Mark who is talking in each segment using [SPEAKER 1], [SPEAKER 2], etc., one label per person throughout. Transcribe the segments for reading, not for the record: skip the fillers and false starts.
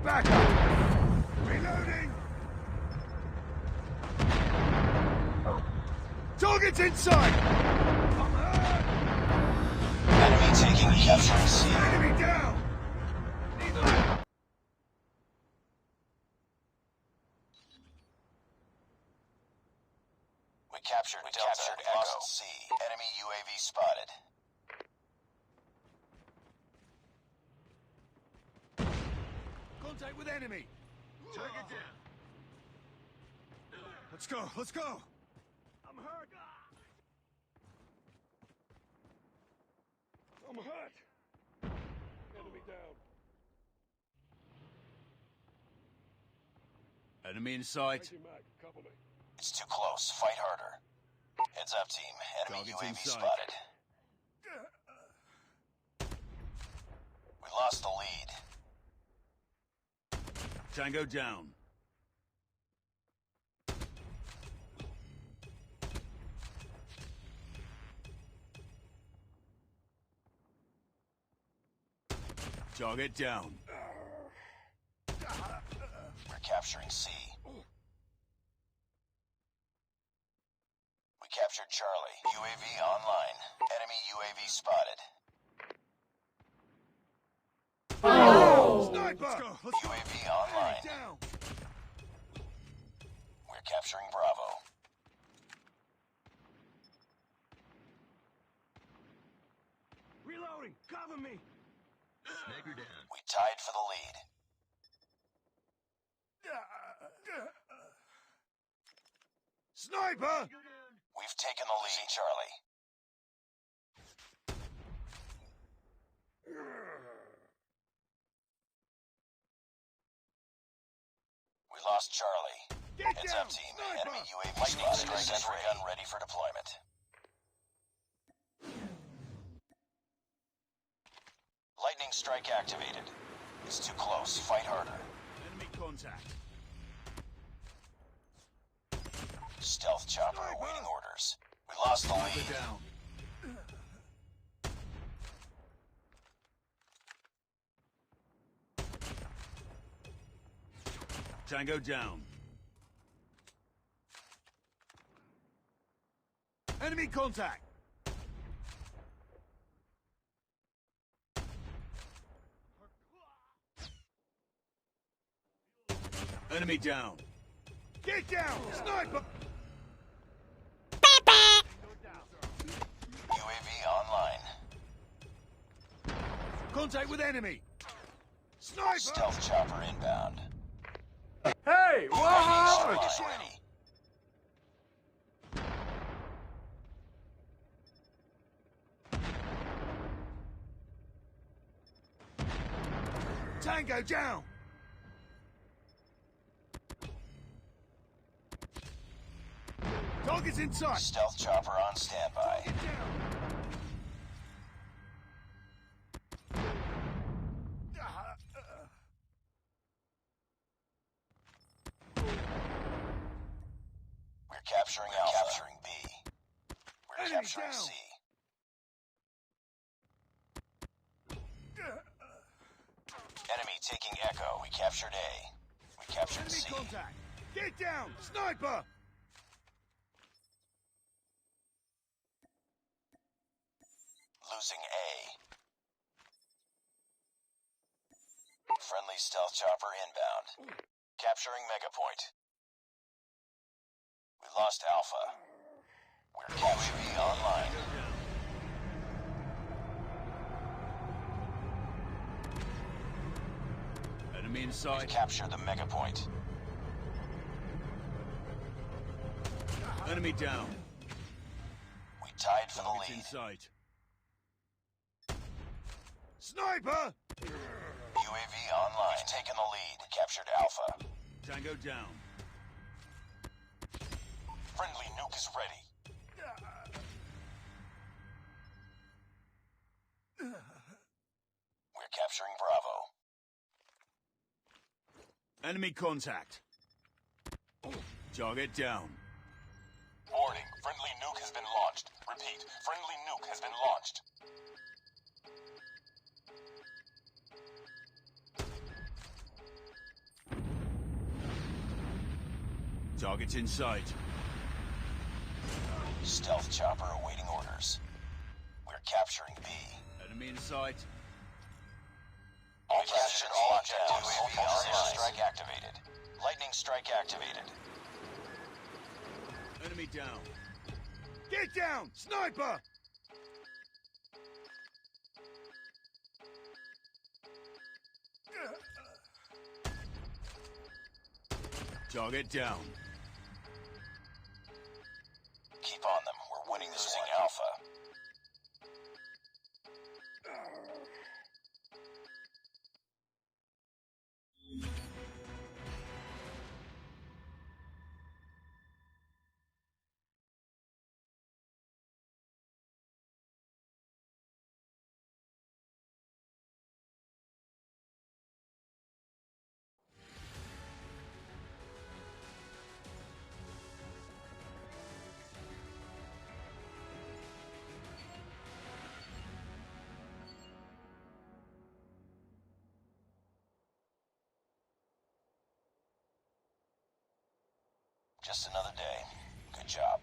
[SPEAKER 1] Back up! Reloading! Target's inside! I'm hurt!
[SPEAKER 2] Enemy taking capturing C.
[SPEAKER 1] Enemy down! Need light!
[SPEAKER 2] We captured Delta, lost C. Enemy UAV spotted.
[SPEAKER 1] Contact with enemy! Target down! Let's go, let's go! I'm hurt! I'm hurt! Enemy down. Enemy in sight. Cover me.
[SPEAKER 2] It's too close. Fight harder. Heads up, team. Enemy
[SPEAKER 1] Target's
[SPEAKER 2] UAV
[SPEAKER 1] in sight.
[SPEAKER 2] spotted. We lost the lead.
[SPEAKER 1] Tango down. Target down.
[SPEAKER 2] We're capturing C. We captured Charlie. UAV online. Enemy UAV spotted.
[SPEAKER 1] Sniper! Let's go. Let's go.
[SPEAKER 2] UAV online.
[SPEAKER 1] Down.
[SPEAKER 2] We're capturing Bravo.
[SPEAKER 1] Reloading. Cover me.
[SPEAKER 3] Sniper down.
[SPEAKER 2] We tied for the lead.
[SPEAKER 1] Sniper!
[SPEAKER 2] We've taken the lead, Charlie. We lost Charlie.
[SPEAKER 1] Get
[SPEAKER 2] Heads
[SPEAKER 1] down!
[SPEAKER 2] up, team.
[SPEAKER 1] Sniper!
[SPEAKER 2] Enemy UAV spotted. Sentry gun ready for deployment. Lightning strike activated. It's too close. Fight harder.
[SPEAKER 1] Enemy contact.
[SPEAKER 2] Stealth chopper awaiting orders. We lost the lead.
[SPEAKER 1] Down. Tango down. Enemy contact. Enemy down. Get down! Sniper!
[SPEAKER 2] UAV online.
[SPEAKER 1] Contact with enemy. Sniper!
[SPEAKER 2] Stealth chopper inbound.
[SPEAKER 1] Hey!
[SPEAKER 2] Lightning strike is ready.
[SPEAKER 1] Tango down! Target's in sight!
[SPEAKER 2] Stealth chopper on standby.
[SPEAKER 1] Get down!
[SPEAKER 2] We're capturing Alpha. Capturing B. We're
[SPEAKER 1] Enemy
[SPEAKER 2] capturing
[SPEAKER 1] down.
[SPEAKER 2] C. Enemy taking Echo. We captured A. We captured
[SPEAKER 1] Enemy
[SPEAKER 2] C.
[SPEAKER 1] contact! Get down! Sniper!
[SPEAKER 2] Losing A. Friendly stealth chopper inbound. Capturing Mega Point. We lost Alpha. We're capturing online.
[SPEAKER 1] Enemy in
[SPEAKER 2] We've
[SPEAKER 1] sight.
[SPEAKER 2] captured the Mega Point.
[SPEAKER 1] Enemy down.
[SPEAKER 2] We tied for the
[SPEAKER 1] Target's in
[SPEAKER 2] lead.
[SPEAKER 1] sight. Sniper!
[SPEAKER 2] UAV online. We've taken the lead. We captured Alpha.
[SPEAKER 1] Tango down.
[SPEAKER 2] Friendly nuke is ready. We're capturing Bravo.
[SPEAKER 1] Enemy contact. Target down.
[SPEAKER 2] Warning, friendly nuke has been launched. Repeat, friendly nuke has been launched.
[SPEAKER 1] Target's in sight.
[SPEAKER 2] Stealth chopper awaiting orders. We're capturing B.
[SPEAKER 1] Enemy in sight.
[SPEAKER 2] Operation lockdown. UAV strike activated. Lightning strike activated.
[SPEAKER 1] Enemy down. Get down! Sniper! Target down.
[SPEAKER 2] Keep on them. We're winning this thing Alpha. Just another day. Good job.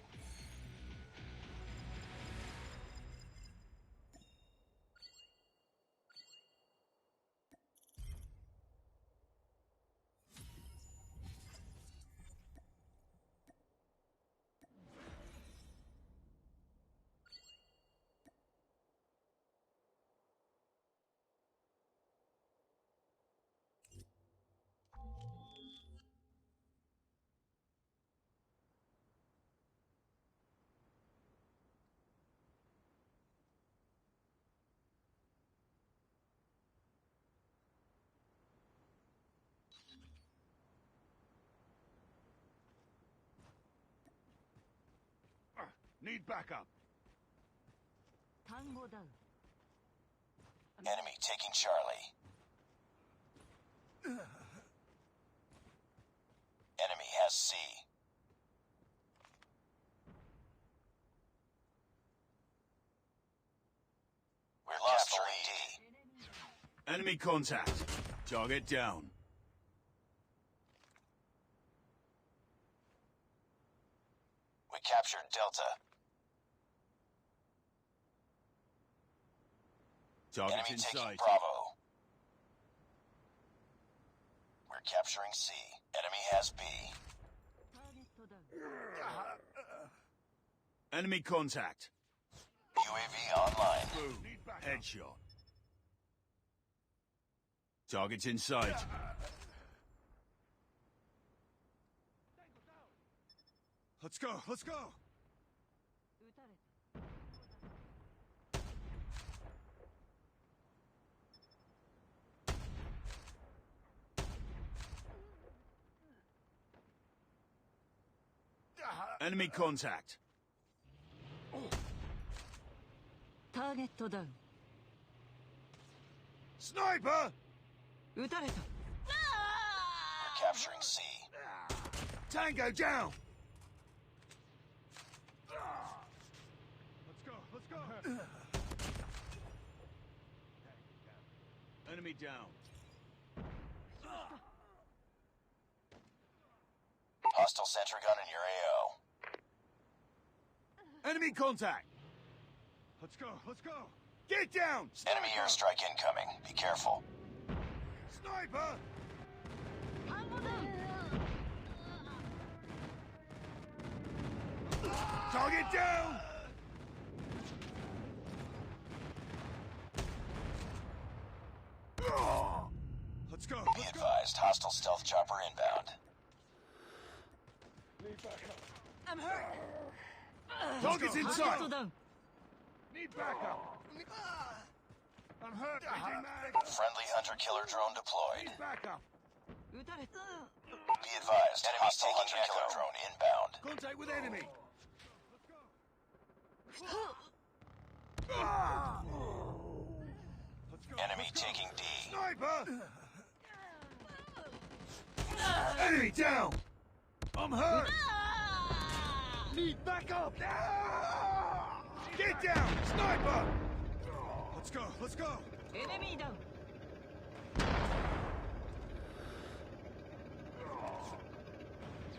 [SPEAKER 1] Need backup.
[SPEAKER 2] Enemy taking Charlie. Enemy has C. We're capturing D.
[SPEAKER 1] Enemy contact. Target down.
[SPEAKER 2] We captured Delta.
[SPEAKER 1] Target's
[SPEAKER 2] Enemy
[SPEAKER 1] in
[SPEAKER 2] taking
[SPEAKER 1] sight.
[SPEAKER 2] Bravo. We're capturing C. Enemy has B.
[SPEAKER 1] Enemy contact.
[SPEAKER 2] UAV online.
[SPEAKER 1] Boom. Headshot. Target's in sight.
[SPEAKER 4] Let's go, let's go!
[SPEAKER 1] Enemy contact.
[SPEAKER 5] ターゲットダウン
[SPEAKER 1] Sniper!
[SPEAKER 5] 撃たれた
[SPEAKER 2] We're capturing C.
[SPEAKER 1] Tango down!
[SPEAKER 4] Let's go, let's go!
[SPEAKER 1] Enemy down.
[SPEAKER 2] Hostile sentry gun in your AO.
[SPEAKER 1] Enemy contact!
[SPEAKER 4] Let's go, let's go!
[SPEAKER 1] Get down!
[SPEAKER 2] Enemy airstrike incoming. Be careful.
[SPEAKER 1] Sniper!
[SPEAKER 5] タンゴダウン
[SPEAKER 1] Target down!
[SPEAKER 4] Let's go,
[SPEAKER 2] Be
[SPEAKER 4] let's go!
[SPEAKER 2] advised, hostile stealth chopper inbound.
[SPEAKER 5] I'm hurt
[SPEAKER 1] Target's in
[SPEAKER 5] ターゲッ
[SPEAKER 1] sight!
[SPEAKER 5] トダウン
[SPEAKER 1] Need backup! I'm hurt! Changing mag!
[SPEAKER 2] Friendly hunter-killer drone deployed.
[SPEAKER 1] Need backup!
[SPEAKER 5] 撃たれた
[SPEAKER 2] Be advised, enemies taking hunter-killer drone inbound.
[SPEAKER 1] Contact with enemy!
[SPEAKER 2] Enemy taking D.
[SPEAKER 1] Sniper! Enemy down! I'm hurt! Need backup! Get down! Sniper!
[SPEAKER 4] Let's go, let's go!
[SPEAKER 5] エネミーダウン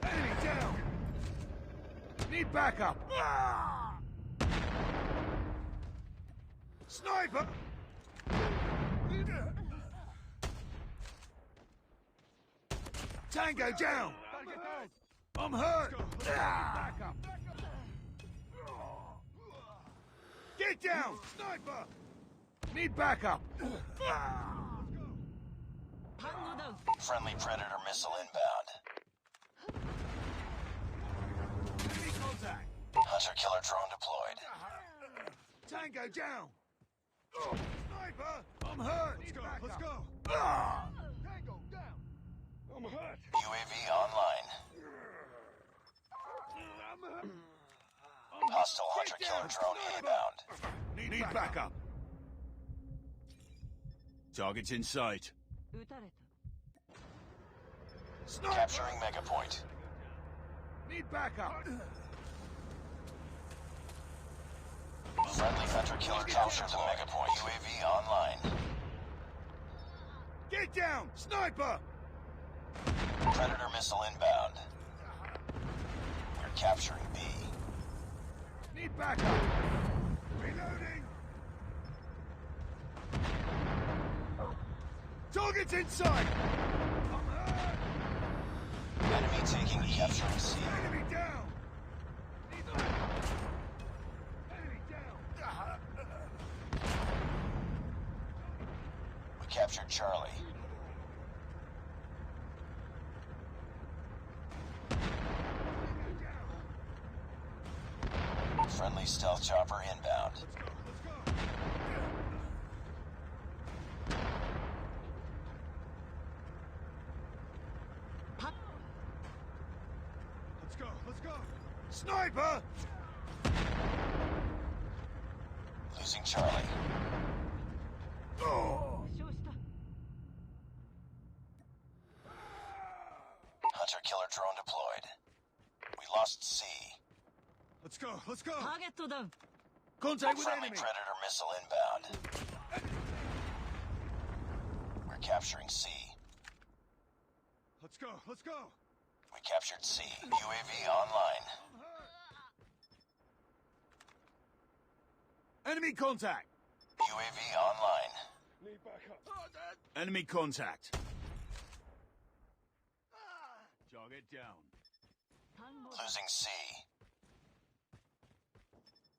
[SPEAKER 1] Enemy down! Need backup. Sniper! Tango down! I'm hurt! Backup! Get down! Sniper! Need backup!
[SPEAKER 5] Tango down.
[SPEAKER 2] Friendly Predator missile inbound.
[SPEAKER 1] Enemy contact!
[SPEAKER 2] Hunter-killer drone deployed.
[SPEAKER 1] Tango down! Sniper! I'm hurt!
[SPEAKER 4] Let's
[SPEAKER 1] Need
[SPEAKER 4] go.
[SPEAKER 1] backup.
[SPEAKER 4] Let's go.
[SPEAKER 1] Tango down! I'm hurt!
[SPEAKER 2] UAV online.
[SPEAKER 1] I'm hurt!
[SPEAKER 2] Hostile hunter-killer drone inbound.
[SPEAKER 1] Need backup! Target's in sight.
[SPEAKER 5] 撃たれた。
[SPEAKER 1] Sniper!
[SPEAKER 2] Capturing Mega Point.
[SPEAKER 1] Need backup!
[SPEAKER 2] Friendly hunter-killer captured the Mega Point. UAV online.
[SPEAKER 1] Get down! Sniper!
[SPEAKER 2] Predator missile inbound. We're capturing B.
[SPEAKER 1] Need backup! Reloading! Target's in sight! I'm hurt!
[SPEAKER 2] Enemy taking E. Capturing C.
[SPEAKER 1] Enemy down! Need backup! Enemy down!
[SPEAKER 2] We captured Charlie. Friendly stealth chopper inbound.
[SPEAKER 4] Let's go. Let's go. Let's go.
[SPEAKER 1] Sniper!
[SPEAKER 2] Losing Charlie.
[SPEAKER 1] Oh!
[SPEAKER 5] 負傷した。
[SPEAKER 2] Hunter-killer drone deployed. We lost C.
[SPEAKER 4] Let's go. Let's go.
[SPEAKER 5] ターゲットダウン。
[SPEAKER 1] Contact with
[SPEAKER 2] Friendly
[SPEAKER 1] enemy!
[SPEAKER 2] Predator missile inbound. We're capturing C.
[SPEAKER 4] Let's go. Let's go.
[SPEAKER 2] We captured C. UAV online.
[SPEAKER 1] Enemy contact!
[SPEAKER 2] UAV online.
[SPEAKER 4] Need backup.
[SPEAKER 1] Enemy contact. Target down.
[SPEAKER 5] 単語だ。
[SPEAKER 2] Losing C.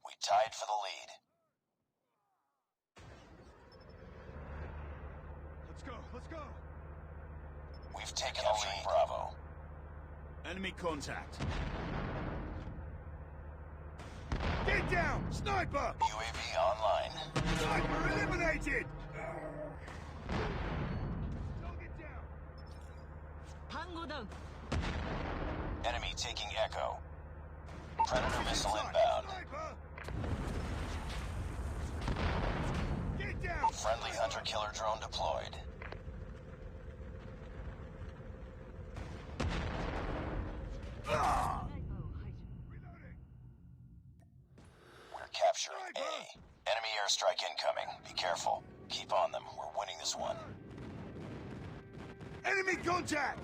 [SPEAKER 2] We tied for the lead.
[SPEAKER 4] Let's go. Let's go.
[SPEAKER 2] We've taken the lead. Bravo.
[SPEAKER 1] Enemy contact. Get down! Sniper!
[SPEAKER 2] UAV online.
[SPEAKER 1] Sniper eliminated! Target down!
[SPEAKER 5] 単語ダウン。
[SPEAKER 2] Enemy taking Echo. Predator missile inbound.
[SPEAKER 1] Sniper! Get down!
[SPEAKER 2] Friendly hunter-killer drone deployed.
[SPEAKER 1] Ah!
[SPEAKER 5] スナイパーを排除。
[SPEAKER 1] Reloading!
[SPEAKER 2] We're capturing A. Enemy airstrike incoming. Be careful. Keep on them. We're winning this one.
[SPEAKER 1] Enemy contact!